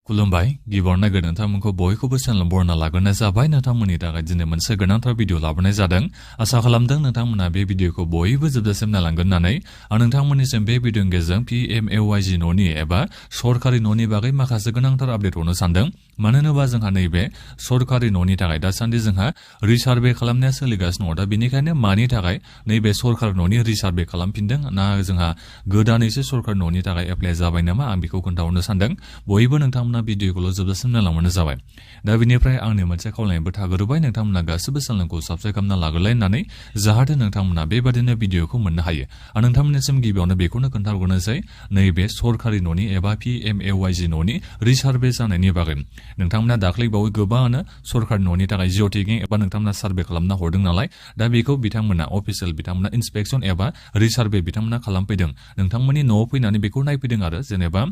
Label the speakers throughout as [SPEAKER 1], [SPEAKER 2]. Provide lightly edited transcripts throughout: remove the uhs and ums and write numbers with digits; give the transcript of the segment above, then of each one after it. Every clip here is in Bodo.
[SPEAKER 1] खुलुमबाय गिबियावनो नागिर नोंथांमोनखौ बयखौबो चेनेल बरना लाग्रोनाय जाबाय नोंथांमोननि थाखाय दिनै मोनसे गोनांथार भिडिअ लाबोनाय जादों आसा खालामदों नोंथांमोना बे भिडिअखौ बयबो जोबजासिम नायलांगोन होननानै आं नोंथांमोननिसिम बे भिडिअनि गेजेरजों PMAY-G न'नि एबा सरकारि न'नि बागै माखासे गोनांथार आपडेट हरनो सानदों मानो होनोबा जोंहा नैबे सरकारि न'नि थाखाय दासान्दि जोंहा रिसार्भे खालामनाया सोलिगासिनो दङ दा बेनिखायनो मानि थाखाय नैबे सरकारि न'नि रिसार्भे खालामफिनदों ना जोंहा गोदानैसो सरकारि न'नि थाखाय एप्लाइ जाबाय नामा आं बेखौ खोन्थाहरनो सानदों बयबो नोंथांमोना भिडिअखौल' जोबजासिम नायलांबानो जाबाय दा बेनिफ्राय आंनि मोनसे खावलायनायबो थाग्रोबाय नोंथांमोना गासिबो चेनेलखौ साबस्क्राइब खालामना लाग्रोलाय होननानै जाहाथे नोंथांमोना बेबादिनो भिडिअखौ मोननो हायो आं नोंथांमोननिसिम गिबियावनो बेखौनो खोन्थाहरग्रोनोसै नैबे सरकारि न'नि एबा PMAY-G न'नि रिसार्भे जानायनि बागै नोंथांमोना दाख्लैबावै गोबाङानो सरकारि न'नि थाखाय जिअ टेगिं एबा नोंथांमोना सार्भे खालामना हरदों नालाय दा बेखौ बिथांमोना अफिसियेल बिथांमोना इन्सपेक्सन एबा रिसार्भे बिथांमोना खालामफैदों नोंथांमोननि न'आव फैनानै बेखौ नायफैदों आरो जेनेबा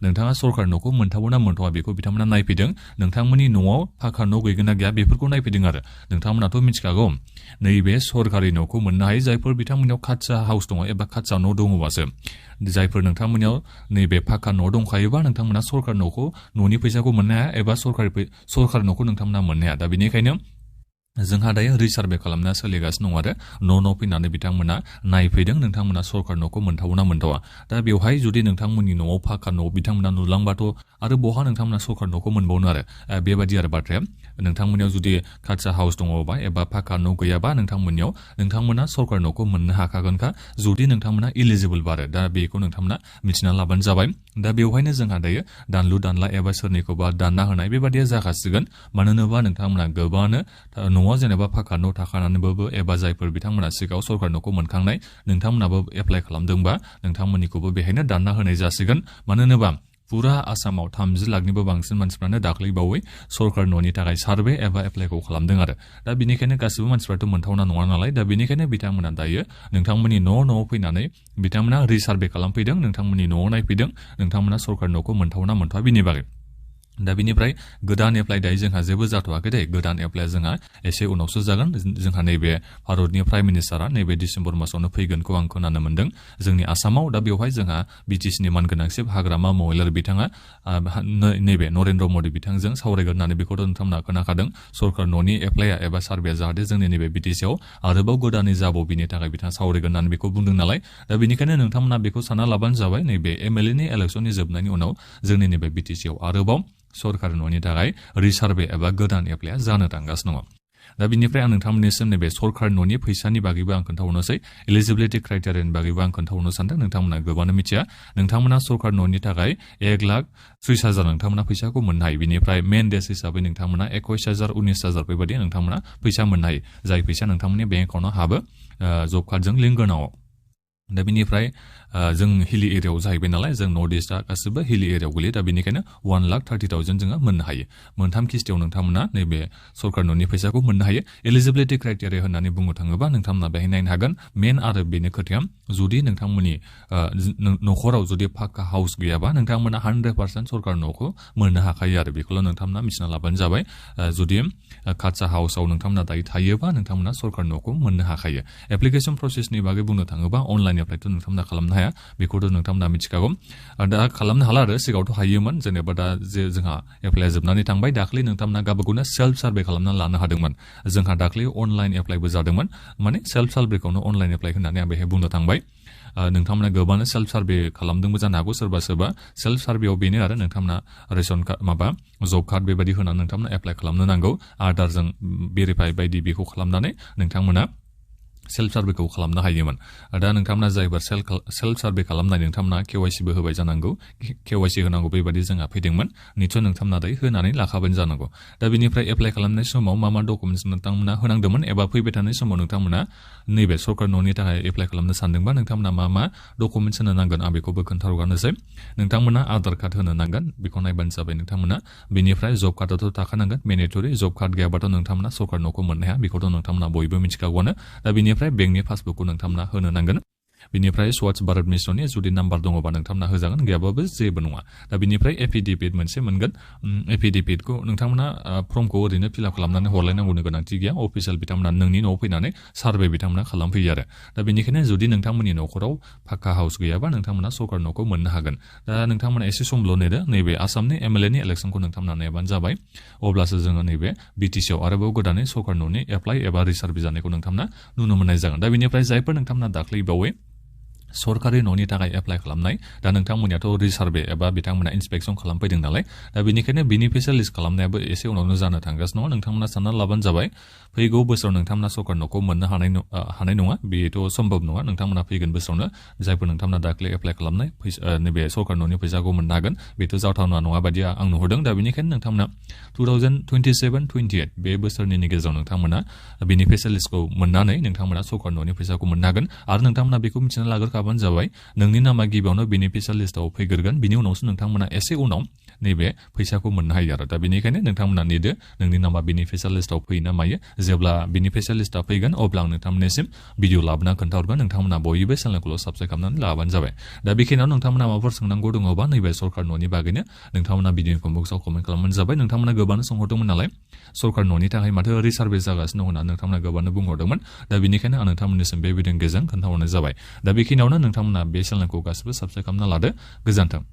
[SPEAKER 1] नोंथाङा सरकारि न'खौ मोनथावना मोनथावा बेखौ बिथांमोना नायफैदों नोंथांमोननि न'आव फाखा न' गैगोन ना गैया बेफोरखौ नायफैदों आरो नोंथांमोनाथ' मिथिखागौ नैबे सरकारि न'खौ मोननो हायो जायफोर बिथांमोननियाव खाथसा हाउस दङ एबा खाथसा न' दङबासो जायफोर नोंथांमोननियाव नैबे फाखा न' दंखायोबा नोंथांमोना सरकारि न'खौ न'नि फैसाखौ मोननो हाया एबा सरकारि न'खौ नोंथांमोना मोननो हाया दा बेनिखायनो जोंहा दायो रिसार्भे खालामना सोलिगासिनो दं आरो न' फैनानै बिथांमोना नायफैदों नोंथांमोना सरकारि न'खौ मोनथावना मोनथावा दा बेवहाय जुदि नोंथांमोननि न'आव फाखा न' बिथांमोना नुलांबाथ' आरो बहा नोंथांमोना सरकारि न'खौ मोनबावनो आरो बेबायदि आरो बाथ्राया नोंथांमोननियाव जुदि खाथसा हाउस दङबा एबा फाखा न' गैयाबा नोंथांमोना सरकारि न'खौ मोननो हाखागोनखा जुदि नोंथांमोना इलिजिबोल बारो दा बेखौ नोंथांमोना मिथिना लाबानो जाबाय दा बेवहायनो जोंहा दायो दानलु दानला एबा सोरनिखौबा दानना होनाय बेबादिया जाखासिगोन मानो होनोबा नोंथांमोना गोबाङानो न'आव जेनेबा फाखा न' थाखानानैबाबो एबा जायफोर बिथांमोना सिगाङाव सरकारि न'खौ मोनखांनाय नोंथांमोनाबो एप्लाइ खालामदोंबा नोंथांमोननिखौबो बेहायनो दानना होनाय जासिगोन मानो होनोबा पुरा आसामाव 30 लाखनिबो बांसिन मानसिफ्रानो दाख्लैबावै सरकारि न'नि थाखाय सार्भे एबा एप्लाइखौ खालामदों आरो दा बेनिखायनो गासिबो मानसिफ्राथ' मोनथावना नङा नालाय दा बेनिखायनो बिथांमोना दायो नोंथांमोननि न'आव फैनानै बिथांमोना रिसार्भे खालामफैदों नोंथांमोननि न'आव नायफैदों नोंथांमोना सरकारि न'खौ मोनथावना मोनथावा बिनि बागै दा बिनिफ्राय गोदान एप्लाइ दायो जोंहा जेबो जाथ'वाखै दे गोदान एप्लाइया जोंहा एसे उनावसो जागोन जोंहा नैबे भारतनि प्राइम मिनिस्टारा नैबे डिसेम्बर मासावनो फैगोनखौ आं खोनानो मोनदों जोंनि आसामाव दा बेवहाय जोंहा बिटिसिनि मानगोनांसिन हाग्रामा महिलारि बिथाङा नैबे नरेन्द्र मदि बिथांजों सावरायगोन होननानै बेखौथ' नोंथांमोना खोनाखादों सरकारि न'नि एप्लाइया एबा सार्भेया जाहाथे जोंनि नैबे बिटिसिआव आरोबाव गोदानै जाबाव बिनि थाखाय बिथाङा सावरायगोन होननानै बेखौ बुंदों नालाय दा बेनिखायनो नोंथांमोना बेखौ सानना लाबानो जाबाय नैबे एमएलएनि इलेक्सननि जोबनायनि उनाव जोंनि नैबे बिटिसिआव आरोबाव सरकारि न'नि थाखाय रिसार्भे एबा गोदान एप्लाइया जानो थांगासिनो दङ दा बिनिफ्राय आं नोंथांमोननिसिम नैबे सरकारि न'नि फैसानि बागैबो आं खोन्थाहरनोसै एलिजिबिलिटि क्राइटेरियानि बागैबो आं खोन्थाहरनो सानदों नोंथांमोना गोबाङानो मिथिया नोंथांमोना सरकारि न'नि थाखाय 1,30,000 नोंथांमोना फैसाखौ मोननो हायो बिनिफ्राय मेन डेज हिसाबै नोंथांमोना 21,000 19,000 बेबायदि नोंथांमोना फैसा मोननो हायो जाय फैसा नोंथांमोननि बेंक एकाउन्टआव हाबो जब कार्डजों लिंक गोनाङाव दा बिनिफ्राय जों हिली एरियायाव जाहैबाय नालाय जों नर्थ इस्टआ गासिबो हिली एरियायाव गोलैयो दा बेनिखायनो 1,30,000 जोङो मोननो हायो मोनथाम किस्तियाव नोंथांमोना नैबे सरकारि न'नि फैसाखौ मोननो हायो एलिजिबिलिटि क्राइटेरिया होननानै बुंनो थाङोबा नोंथांमोना बेहाय नायनो हागोन मेन आरो बेनो खोथाया जुदि नोंथांमोननि न'खराव जुदि फाक्का हाउस गैयाबा नोंथांमोना 100% सरकारि न'खौ मोननो हाखायो आरो बेखौल' नोंथांमोना मिथिना लाबानो जाबाय जुदि खाथसा हाउसाव नोंथांमोना दायो थायोबा नोंथांमोना सरकारि न'खौ मोननो हाखायो एप्लिकेसन प्रसेसनि बागै बुंनो थाङोबा अनलाइन एप्लाइथ' नोंथांमोना खालामनो हाया बेखौथ' नोंथांमोना मिथिखागौ दा खालामनो हाला आरो सिगाङावथ' हायोमोन जेनेबा दा जे जोंहा एप्लाइया जोबनानै थांबाय दाख्लै नोंथांमोना गावबागावनो सेल्फ सार्भे खालामनानै लानो हादोंमोन जोंहा दाख्लै अनलाइन एप्लाइबो जादोंमोन माने सेल्फ सार्भेखौनो अनलाइन एप्लाइ होननानै आं बेहाय बुंनो थांबाय नोंथांमोना गोबाङानो सेल्फ सार्भे खालामदोंबो जानो हागौ सोरबा सेल्फ सार्भेयाव बेनो आरो नोंथांमोना रेशन कार्ड माबा जब कार्ड बेबायदि होनानै नोंथांमोना एप्लाइ खालामनो नांगौ आधारजों भेरिफाइ बायदि बेखौ खालामनानै नोंथांमोना सेल्फ सार्भेखौ खालामनो हायोमोन दा नोंथांमोना जायफोर सेल्फ सार्भे खालामनाय नोंथांमोना केवाइसिबो होबाय जानांगौ केवाइसि होनांगौ बेबायदि जोंहा फैदोंमोन निसय नोंथांमोना दायो होनानै लाखाबाय जानांगौ दा बेनिफ्राय एप्लाइ खालामनाय समाव मा डकुमेन्टस नोंथांमोना होनांदोंमोन एबा फैबाय थानाय समाव नोंथांमोना नैबे सरकारि न'नि थाखाय एप्लाइ खालामनो सानदोंबा नोंथांमोना मा डकुमेन्टस होनो नांगोन आं बेखौबो खोन्थाहरगानोसै नोंथांमोना आधार कार्ड होनो नांगोन बेखौ नायबानो जाबाय नोंथांमोना बेनिफ्राय जब कार्डआथ' थाखानांगोन मेन्डेटरि जब कार्ड गैयाबाथ' नोंथांमोना सरकारि न'खौ मोननो हाया बेखौथ' नोंथांमोना बयबो मिथिखागौआनो दा बेनिफ्राय बेंकनि पासबुकखौ नोंथांमोना होनो नांगोन बिनिफ्राय स्वच्छ भारत मिशननि जुदि नाम्बार दङबा नोंथांमोना होजागोन गैयाबाबो जेबो नङा दा बिनिफ्राय एफिडेभिट मोनसे मोनगोन एफिडेभिटखौ नोंथांमोना फर्मखौ ओरैनो फिलआप खालामनानै हरलायनांगौनि गोनांथि गैया अफिसियेल बिथांमोना नोंनि न'आव फैनानै सार्भे बिथांमोना खालामफैयो आरो दा बेनिखायनो जुदि नोंथांमोननि न'खराव फाक्का हाउस गैयाबा नोंथांमोना सरकार न'खौ मोननो हागोन दा नोंथांमोना एसे समल' नेदो नैबे आसामनि एमएलए नि इलेक्सनखौ नोंथांमोना नेबानो जाबाय अब्लासो जोङो नैबे बिटिसिआव आरोबाव गोदानै सरकार न'नि एप्लाइ एबा रिसार्भे जानायखौ नोंथांमोना नुनो मोननाय जागोन दा बेनिफ्राय जायफोर नोंथांमोना दाख्लै बावै सरकारि न'नि थाखाय एप्लाइ खालामनाय दा नोंथांमोनियाथ' रिसार्भे एबा बिथांमोना इन्सपेक्सन खालामफैदों नालाय दा बेनिखायनो बेनिफिसियेल लिस्ट खालामनायाबो एसे उनावनो जानो थांगासिनो दङ नोंथांमोना सानना लाबानो जाबाय फैगौ बोसोराव नोंथांमोना सरकार न'खौ मोननो हानाय नङा बेथ' सम्भब नङा नोंथांमोना फैगोन बोसोरावनो जायफोर नोंथांमोना दाख्लै एप्लाइ खालामनाय नैबे सरकार न'नि फैसाखौ मोननो हागोन बेथ' जाथावना नङा बायदि आं नुहुरदों दा बेनिखायनो नोंथांमोना 2027-28 बे बोसोरनि गेजेराव नोंथांमोना बेनिफिसियेल लिस्टखौ मोननानै नोंथांमोना सरकार न'नि फैसाखौ मोननो हागोन आरो नोंथांमोना बेखौ मिथिना लाग्रोखाबानो जाबाय नोंनि नामा गिबियावनो बेनिफिसियेल लिस्टआव फैग्रोगोन बिनि उनावसो नोंथांमोना एसे उनाव नैबे फैसाखौ मोननो हायो आरो दा बेनिखायनो नोंथांमोना नेदो नोंनि नामा बेनिफिसियेल लिस्टआव फैयो ना मायो जेब्ला बेनिफिसियेल लिस्टआ फैगोन अब्ला आं नोंथांमोननिसिम भिडिअ लाबोना खोन्थाहरगोन नोंथांमोना बयबो चेनेलखौल' साबस्क्राइब खालामनानै लाबानो जाबाय दा बेखिनियाव नोंथांमोना माबाफोर सोंनांगौ दङबा नैबे सरकार न'नि बागैनो नोंथांमोना भिडिअ बक्सआव कमेन्ट खालामबानो जाबाय नोंथांमोना गोबांनो सोंहरदोंमोन नालाय सरकार न'नि थाखाय माथो रिसार्भे जागासिनो दं होननानै नोंथांमोना गोबांनो बुंहरदोंमोन दा बेनिखायनो आं नोंथांमोननिसिम बे भिडिअनि गेजेरजों खोन्थाहरनाय जाबाय दा बेखिनियावनो नोंथांमोना बे चेनेलखौ गासिबो साबस्क्राइब खालामना लादो गोजोन्थों